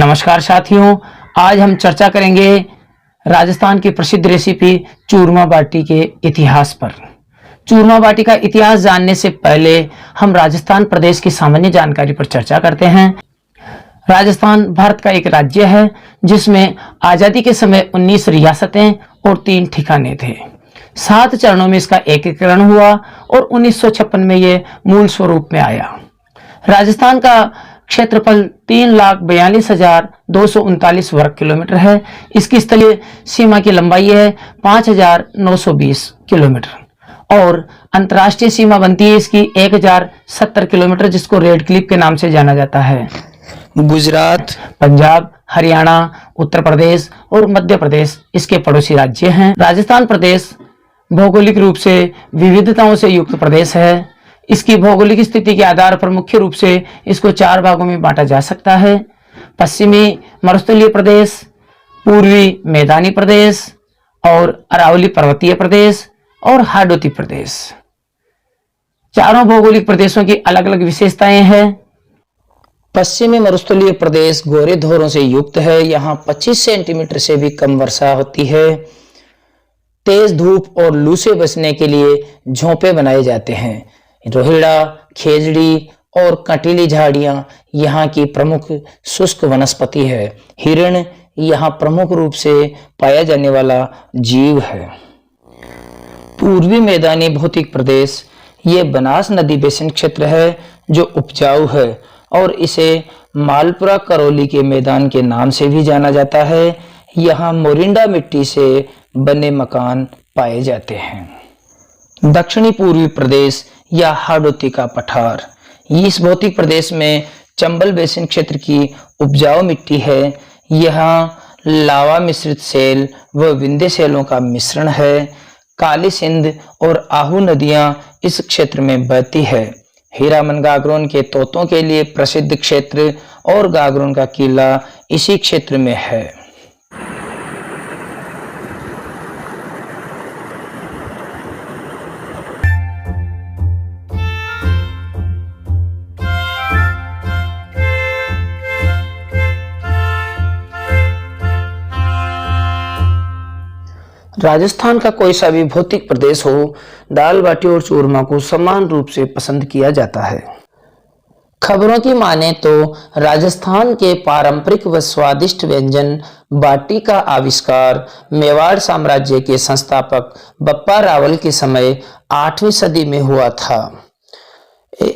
नमस्कार साथियों, आज हम चर्चा करेंगे राजस्थान की प्रसिद्ध रेसिपी चूरमा बाटी के इतिहास पर। चूरमा बाटी का इतिहास जानने से पहले हम राजस्थान प्रदेश की सामान्य जानकारी पर चर्चा करते हैं। राजस्थान भारत का एक राज्य है जिसमें आजादी के समय 19 रियासतें और 3 ठिकाने थे। 7 चरणों में इसका एकीकरण हुआ और 1956 में यह मूल स्वरूप में आया। राजस्थान का क्षेत्रफल 3,42,239 वर्ग किलोमीटर है। इसकी स्थलीय सीमा की लंबाई है 5,920 किलोमीटर और अंतर्राष्ट्रीय सीमा बनती है इसकी 1,070 किलोमीटर, जिसको रेड क्लिफ के नाम से जाना जाता है। गुजरात, पंजाब, हरियाणा, उत्तर प्रदेश और मध्य प्रदेश इसके पड़ोसी राज्य हैं। राजस्थान प्रदेश भौगोलिक रूप से विविधताओं से युक्त प्रदेश है। इसकी भौगोलिक स्थिति के आधार पर मुख्य रूप से इसको 4 भागों में बांटा जा सकता है: पश्चिमी मरुस्थलीय प्रदेश, पूर्वी मैदानी प्रदेश और अरावली पर्वतीय प्रदेश और हाडोती प्रदेश। चारों भौगोलिक प्रदेशों की अलग अलग विशेषताएं हैं। पश्चिमी मरुस्थलीय प्रदेश गोरे धोरों से युक्त है। यहाँ 25 सेंटीमीटर से भी कम वर्षा होती है। तेज धूप और लू से बचने के लिए झोंपे बनाए जाते हैं। रोहिड़ा, खेजड़ी और कंटीली झाड़ियां यहाँ की प्रमुख शुष्क वनस्पति है। हिरण यहाँ प्रमुख रूप से पाया जाने वाला जीव है। पूर्वी मैदानी भौतिक प्रदेश ये बनास नदी बेसिन क्षेत्र है जो उपजाऊ है और इसे मालपुरा करौली के मैदान के नाम से भी जाना जाता है। यहाँ मोरिंडा मिट्टी से बने मकान पाए जाते हैं। दक्षिणी पूर्वी प्रदेश या हाडोती का पठार, इस भौतिक प्रदेश में चंबल बेसिन क्षेत्र की उपजाऊ मिट्टी है। यहाँ लावा मिश्रित सेल व विंध्य सेलों का मिश्रण है। काली सिंध और आहू नदियां इस क्षेत्र में बहती है। हीरामन गागरोन के तोतों के लिए प्रसिद्ध क्षेत्र और गागरोन का किला इसी क्षेत्र में है। राजस्थान का कोई सा भी भौतिक प्रदेश हो, दाल बाटी और चूरमा को समान रूप से पसंद किया जाता है। खबरों की माने तो राजस्थान के पारंपरिक व स्वादिष्ट व्यंजन बाटी का आविष्कार मेवाड़ साम्राज्य के संस्थापक बप्पा रावल के समय 8वीं सदी में हुआ था।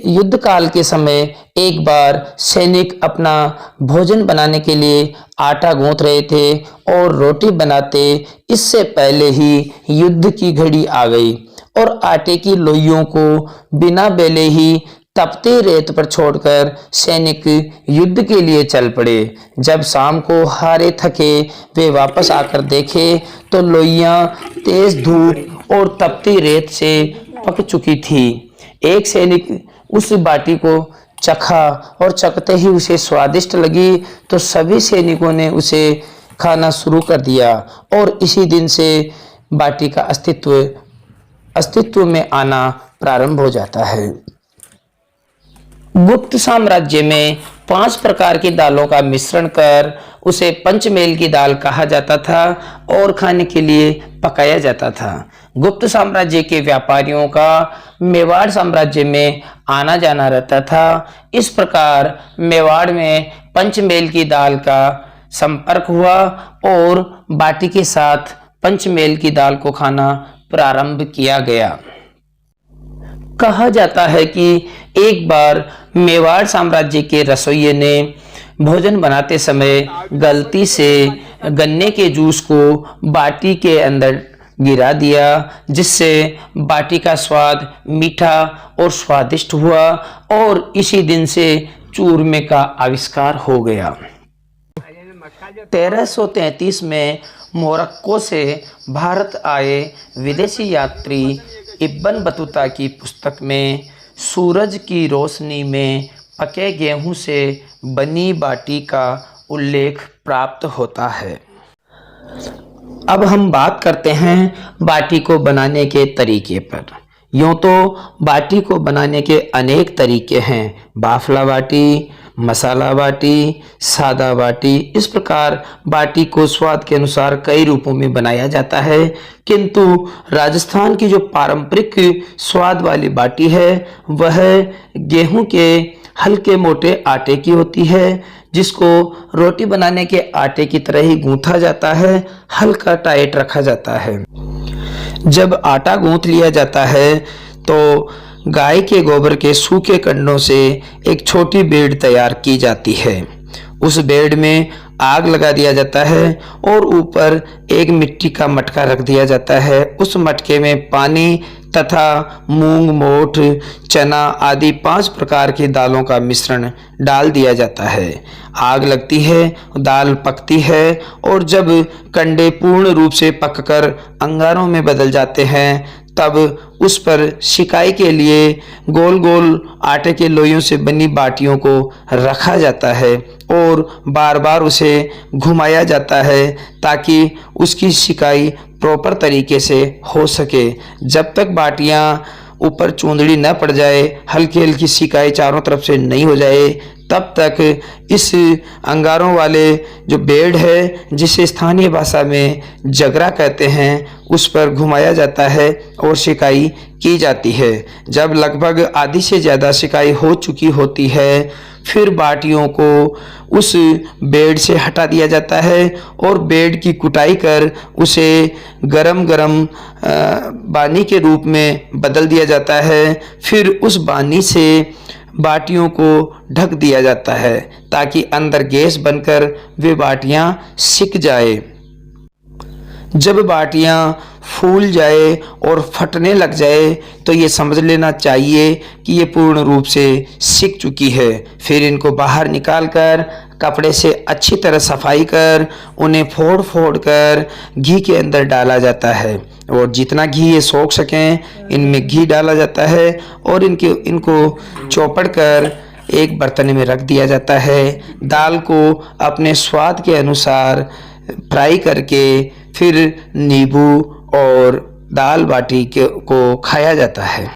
युद्ध काल के समय एक बार सैनिक अपना भोजन बनाने के लिए आटा गूंथ रहे थे और रोटी बनाते इससे पहले ही युद्ध की घड़ी आ गई और आटे की लोइयों को बिना बेले ही तपती रेत पर छोड़कर सैनिक युद्ध के लिए चल पड़े। जब शाम को हारे थके वे वापस आकर देखे तो लोइयां तेज धूप और तपती रेत से पक चुकी थी। एक सैनिक उस बाटी को चखा और चखते ही उसे स्वादिष्ट लगी तो सभी सैनिकों ने उसे खाना शुरू कर दिया और इसी दिन से बाटी का अस्तित्व में आना प्रारंभ हो जाता है। गुप्त साम्राज्य में 5 प्रकार की दालों का मिश्रण कर उसे पंचमेल की दाल कहा जाता था और खाने के लिए पकाया जाता था। गुप्त साम्राज्य के व्यापारियों का मेवाड़ साम्राज्य में आना जाना रहता था। इस प्रकार मेवाड़ में पंचमेल की दाल का संपर्क हुआ और बाटी के साथ पंचमेल की दाल को खाना प्रारंभ किया गया। कहा जाता है कि एक बार मेवाड़ साम्राज्य के रसोइये ने भोजन बनाते समय गलती से गन्ने के जूस को बाटी के अंदर गिरा दिया, जिससे बाटी का स्वाद मीठा और स्वादिष्ट हुआ और इसी दिन से चूरमे का आविष्कार हो गया। 1333 में मोरक्को से भारत आए विदेशी यात्री इब्न बतूता की पुस्तक में सूरज की रोशनी में पके गेहूं से बनी बाटी का उल्लेख प्राप्त होता है। अब हम बात करते हैं बाटी को बनाने के तरीके पर। यूँ तो बाटी को बनाने के अनेक तरीके हैं। बाफला बाटी, मसाला बाटी, सादा बाटी। इस प्रकार बाटी को स्वाद के अनुसार कई रूपों में बनाया जाता है, किंतु राजस्थान की जो पारंपरिक स्वाद वाली बाटी है वह गेहूं के हल्के मोटे आटे की होती है, जिसको रोटी बनाने के आटे की तरह ही गूंथा जाता है, हल्का टाइट रखा जाता है। जब आटा गूंथ लिया जाता है तो गाय के गोबर के सूखे कंडों से एक छोटी बेड़ तैयार की जाती है। उस बेड़ में आग लगा दिया जाता है और ऊपर एक मिट्टी का मटका रख दिया जाता है। उस मटके में पानी तथा मूंग, मोठ, चना आदि 5 प्रकार की दालों का मिश्रण डाल दिया जाता है। आग लगती है, दाल पकती है और जब कंडे पूर्ण रूप से पककर अंगारों में बदल जाते हैं तब उस पर सिकाई के लिए गोल गोल आटे के लोइयों से बनी बाटियों को रखा जाता है और बार बार उसे घुमाया जाता है ताकि उसकी सिकाई प्रॉपर तरीके से हो सके। जब तक बाटियां ऊपर चूंदड़ी न पड़ जाए, हल्की हल्की सिकाई चारों तरफ से नहीं हो जाए, तब तक इस अंगारों वाले जो बेड़ है, जिसे स्थानीय भाषा में जगरा कहते हैं, उस पर घुमाया जाता है और सिकाई की जाती है। जब लगभग आधी से ज़्यादा सिकाई हो चुकी होती है, फिर बाटियों को उस बेड़ से हटा दिया जाता है और बेड़ की कुटाई कर उसे गरम गरम बानी के रूप में बदल दिया जाता है। फिर उस बानी से बाटियों को ढक दिया जाता है ताकि अंदर गैस बनकर वे बाटियां सिक जाए। जब बाटियां फूल जाए और फटने लग जाए तो ये समझ लेना चाहिए कि ये पूर्ण रूप से सिक चुकी है। फिर इनको बाहर निकालकर कपड़े से अच्छी तरह सफाई कर उन्हें फोड़ फोड़ कर घी के अंदर डाला जाता है और जितना घी ये सोख सकें इनमें घी डाला जाता है और इनको चौपड़ कर एक बर्तन में रख दिया जाता है। दाल को अपने स्वाद के अनुसार फ्राई करके फिर नींबू और दाल बाटी को खाया जाता है।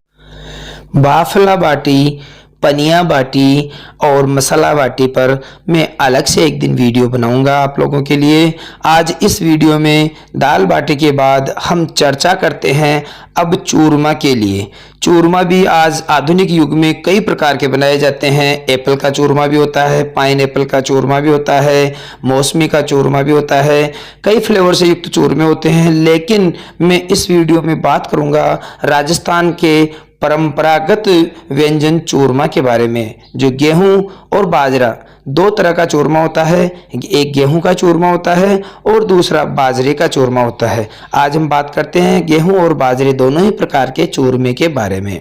बाफला बाटी, पनिया बाटी और मसाला बाटी पर मैं अलग से एक दिन वीडियो बनाऊंगा आप लोगों के लिए। आज इस वीडियो में दाल बाटी के बाद हम चर्चा करते हैं अब चूरमा के लिए। चूरमा भी आज आधुनिक युग में कई प्रकार के बनाए जाते हैं। एप्पल का चूरमा भी होता है, पाइन एप्पल का चूरमा भी होता है, मौसमी का चूरमा भी होता है, कई फ्लेवर से युक्त चूरमे होते हैं। लेकिन मैं इस वीडियो में बात करूंगा राजस्थान के परंपरागत व्यंजन चूरमा के बारे में। जो गेहूं और बाजरा 2 तरह का चूरमा होता है, एक गेहूं का चूरमा होता है और दूसरा बाजरे का चूरमा होता है। आज हम बात करते हैं गेहूं और बाजरे दोनों ही प्रकार के चूरमे के बारे में।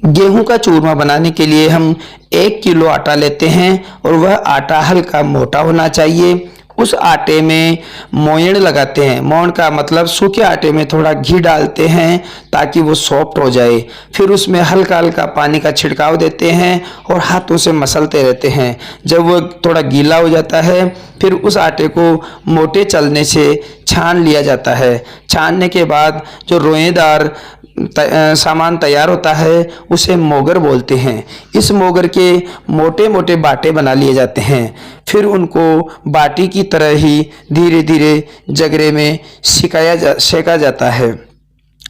गेहूं का चूरमा बनाने के लिए हम 1 किलो आटा लेते हैं और वह आटा हल्का मोटा होना चाहिए। उस आटे में मोयण लगाते हैं। मोयण का मतलब सूखे आटे में थोड़ा घी डालते हैं ताकि वो सॉफ्ट हो जाए। फिर उसमें हल्का हल्का पानी का छिड़काव देते हैं और हाथों से मसलते रहते हैं। जब वो थोड़ा गीला हो जाता है फिर उस आटे को मोटे चलने से छान लिया जाता है। छानने के बाद जो रोएदार सामान तैयार होता है उसे मोगर बोलते हैं। इस मोगर के मोटे मोटे बाटे बना लिए जाते हैं। फिर उनको बाटी की तरह ही धीरे धीरे जगरे में सेका जाता है।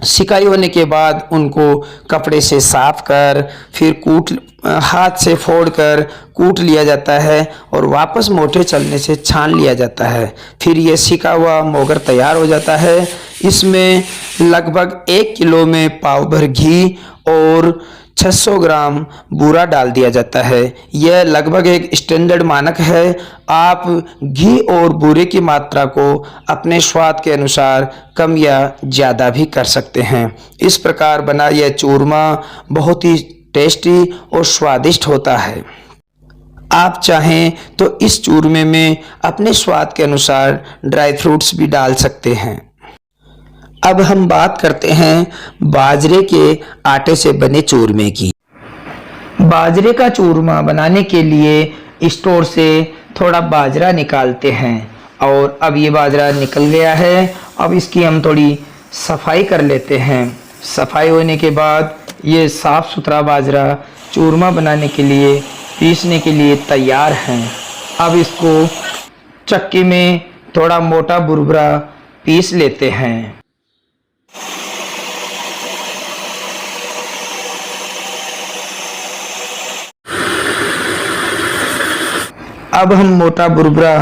सिकाई होने के बाद उनको कपड़े से साफ कर फिर हाथ से फोड़कर कूट लिया जाता है और वापस मोटे चलने से छान लिया जाता है। फिर ये सिका हुआ मोगर तैयार हो जाता है। इसमें लगभग 1 किलो में पाव भर घी और 600 ग्राम बूरा डाल दिया जाता है। यह लगभग एक स्टैंडर्ड मानक है। आप घी और बूरे की मात्रा को अपने स्वाद के अनुसार कम या ज़्यादा भी कर सकते हैं। इस प्रकार बना यह चूरमा बहुत ही टेस्टी और स्वादिष्ट होता है। आप चाहें तो इस चूरमे में अपने स्वाद के अनुसार ड्राई फ्रूट्स भी डाल सकते हैं। अब हम बात करते हैं बाजरे के आटे से बने चूरमे की। बाजरे का चूरमा बनाने के लिए स्टोर से थोड़ा बाजरा निकालते हैं और अब ये बाजरा निकल गया है। अब इसकी हम थोड़ी सफाई कर लेते हैं। सफाई होने के बाद ये साफ सुथरा बाजरा चूरमा बनाने के लिए पीसने के लिए तैयार हैं। अब इसको चक्की में थोड़ा मोटा बुरबुरा पीस लेते हैं। अब हम मोटा बुरबुरा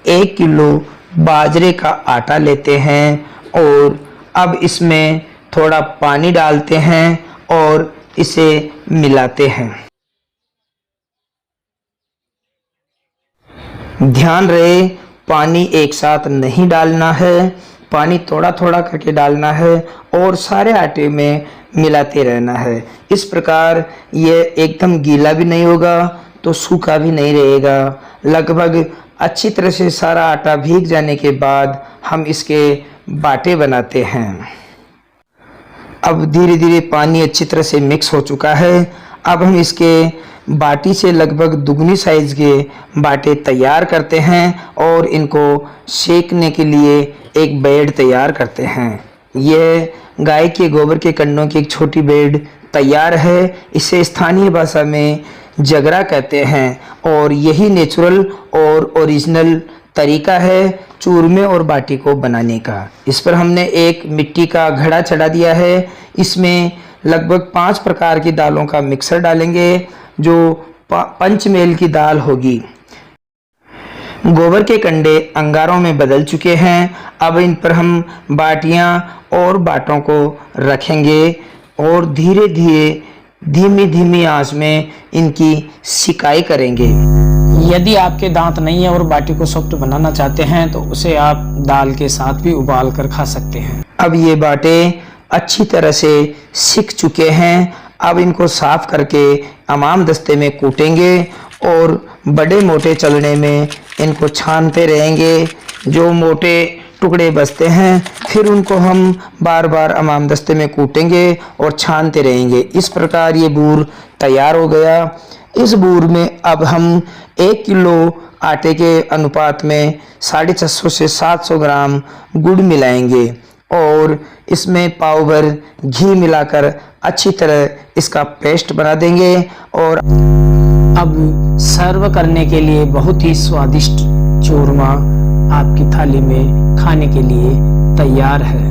1 किलो बाजरे का आटा लेते हैं और अब इसमें थोड़ा पानी डालते हैं और इसे मिलाते हैं। ध्यान रहे पानी एक साथ नहीं डालना है, पानी थोड़ा थोड़ा करके डालना है और सारे आटे में मिलाते रहना है। इस प्रकार ये एकदम गीला भी नहीं होगा तो सूखा भी नहीं रहेगा। लगभग अच्छी तरह से सारा आटा भीग जाने के बाद हम इसके बाटे बनाते हैं। अब धीरे धीरे पानी अच्छी तरह से मिक्स हो चुका है। अब हम इसके बाटी से लगभग दुगनी साइज के बाटे तैयार करते हैं और इनको सेकने के लिए एक बेड तैयार करते हैं। यह गाय के गोबर के कंडों की एक छोटी बेड तैयार है। इसे स्थानीय भाषा में जगरा कहते हैं और यही नेचुरल और ओरिजिनल तरीका है चूरमे और बाटी को बनाने का। इस पर हमने एक मिट्टी का घड़ा चढ़ा दिया है। इसमें लगभग 5 प्रकार की दालों का मिक्सर डालेंगे जो पंचमेल की दाल होगी। गोबर के कंडे अंगारों में बदल चुके हैं। अब इन पर हम बाटियां और बाटों को रखेंगे और धीरे धीरे धीमी धीमी आंच में इनकी सिकाई करेंगे। यदि आपके दांत नहीं है और बाटी को सॉफ्ट बनाना चाहते हैं तो उसे आप दाल के साथ भी उबाल कर खा सकते हैं। अब ये बाटे अच्छी तरह से सिक चुके हैं। अब इनको साफ करके अमाम दस्ते में कूटेंगे और बड़े मोटे चलने में इनको छानते रहेंगे। जो मोटे टुकड़े बचते हैं फिर उनको हम बार बार अमाम दस्ते में कूटेंगे और छानते रहेंगे। इस प्रकार ये बूर तैयार हो गया। इस बूर में अब हम 1 किलो आटे के अनुपात में 650 से 700 ग्राम गुड़ मिलाएंगे और इसमें पाव भर घी मिलाकर अच्छी तरह इसका पेस्ट बना देंगे और अब सर्व करने के लिए बहुत ही स्वादिष्ट चूरमा आपकी थाली में खाने के लिए तैयार है।